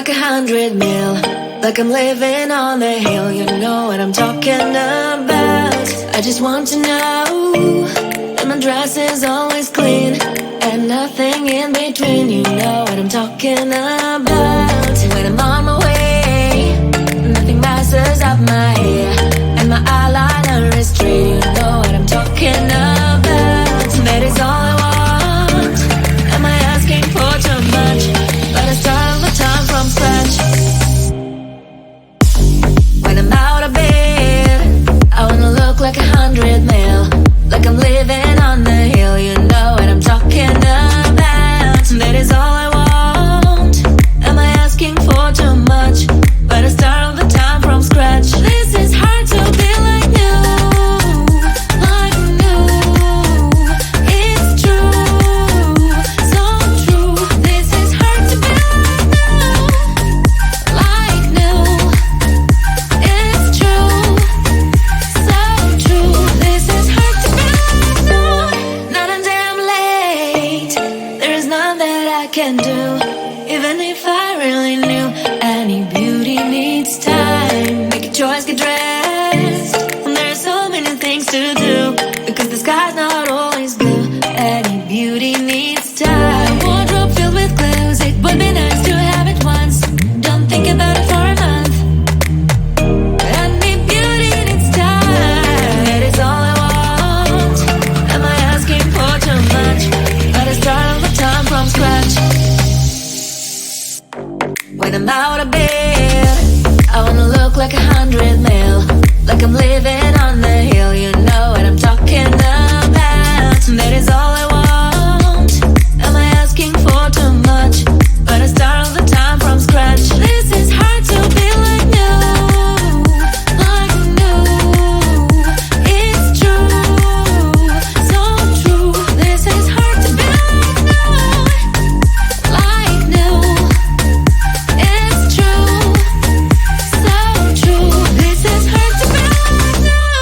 like 100 mil, like I'm living on the hill. You know what I'm talking about. I just want to know that my dress is always clean and nothing in between. You know what I'm talking about. When I'm on my way, nothing messes up my hair, and my eyeliner is straight. You know what I'm talking about. That is all I want. Am I asking for too much? But I start all the time from scratch. When I'm out of bed, I wanna look like 100 mil, like I'm living on the hill. You know what I'm talking about. That is all I want. Am I asking for too much? But I start all the time from scratch. This is hard to be like new, like new. It's true, so true. This is hard to be like new, it's true, so true. This is hard to be like new. Not a damn late. There is none that I can do, even if I really knew. Any beauty needs time. Make a choice, get dressed, and there are so many things to do, because the sky's not always blue. Any beauty needs time. A wardrobe filled with clothes, it would be nice to have it once. Don't think about it for a month. Any beauty needs time. That is all I want. Am I asking for too much? But I start all the time from scratch. When I'm out of bed, I wanna look like 100 mil, like I'm living on the hill. You know what I'm talking about. That is all I want. Am I asking for too much? But I start all the time from scratch. This is hard to be like new, like new. It's true, so true. This is hard to be like new, like new. It's true, so true. This is hard to be like new.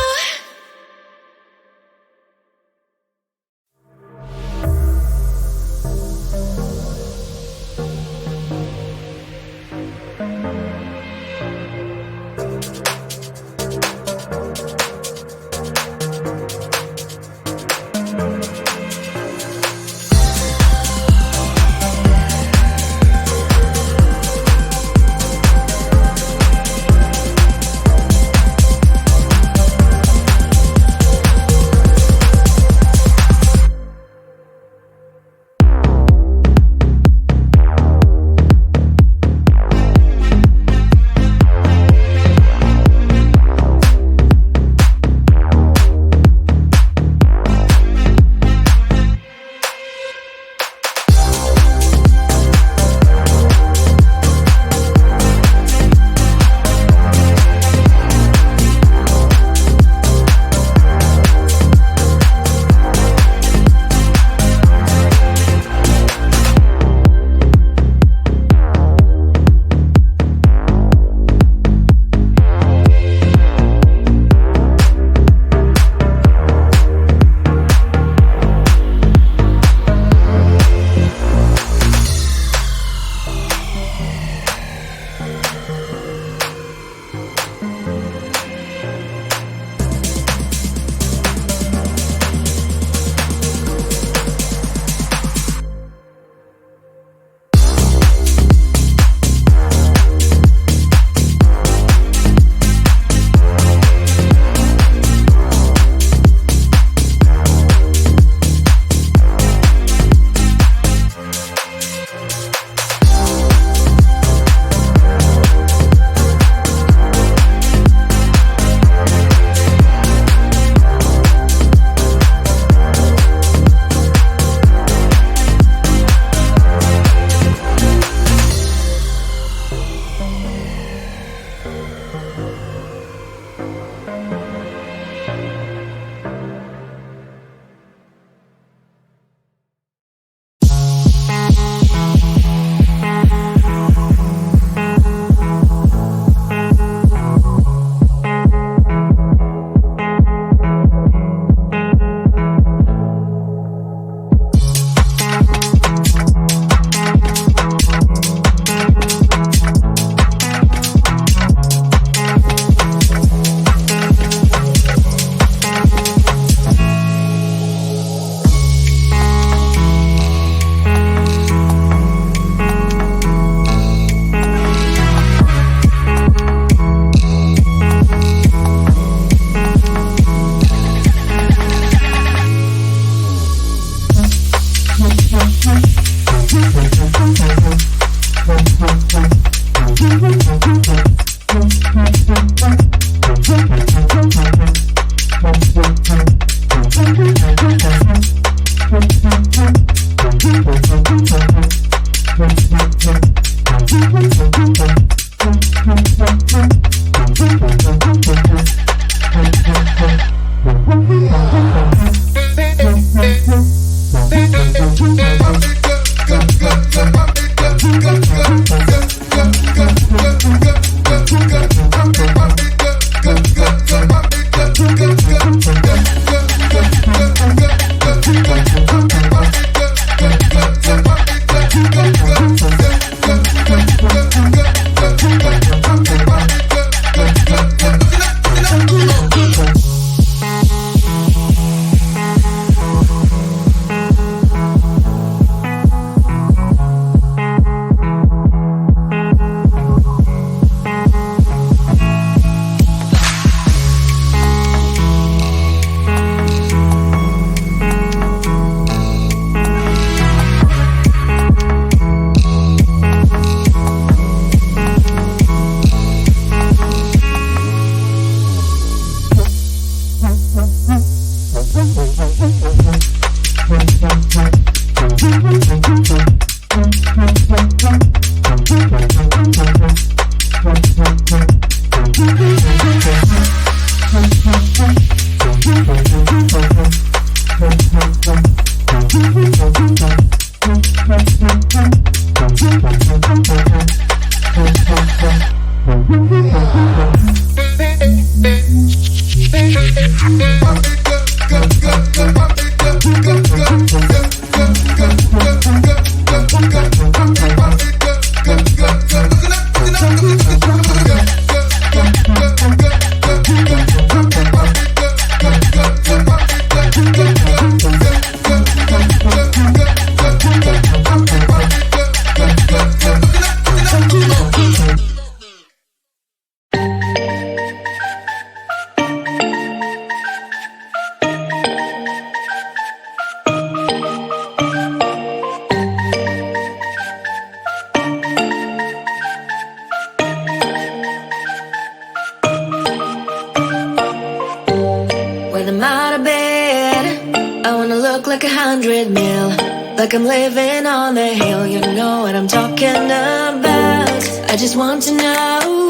When I'm out of bed, I wanna look like 100 mil, like I'm living on the hill. You know what I'm talking about. I just want to know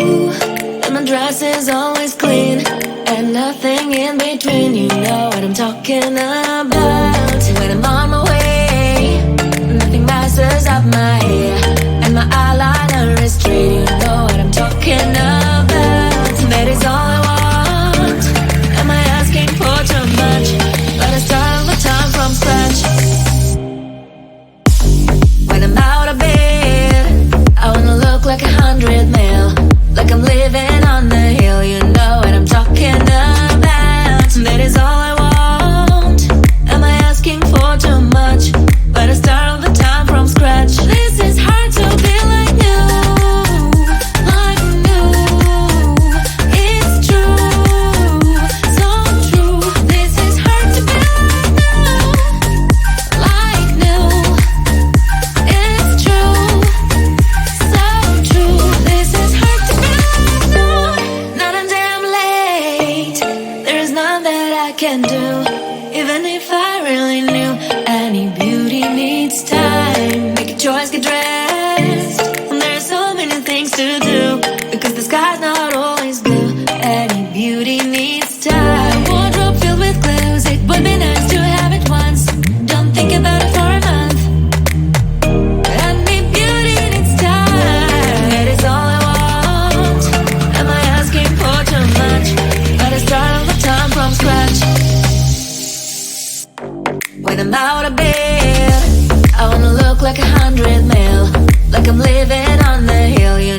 that my dress is always clean and nothing in between. You know what I'm talking about. When I'm on my way, nothing messes up my hair, and my eyeliner is straight. You know what I'm talking about. That is all I want. Am I asking for too much? But I start all the time from scratch. When I'm out of bed, I wanna look like 100 mil, like I'm living on the hill. You know what I'm talking about. That is all I want. Am I asking for too much? But I start all the time from scratch. This is hard to be like you, like new. It's true, so true. This is hard to be like new, it's true, so true. This is hard to be not a damn late. There is none that I can do, even if I really knew. Any beauty needs time. Make a choice, get dressed. And there's so many things to do, because the sky's not always blue. Any beauty needs time. Wardrobe filled with clues. It would be nice to have it once. Don't think about it for a month. Any beauty needs time. That is all I want. Am I asking for too much? But I start all the time from scratch. When I'm out of bed, I wanna look like 100 mil, like I'm living on the hill. You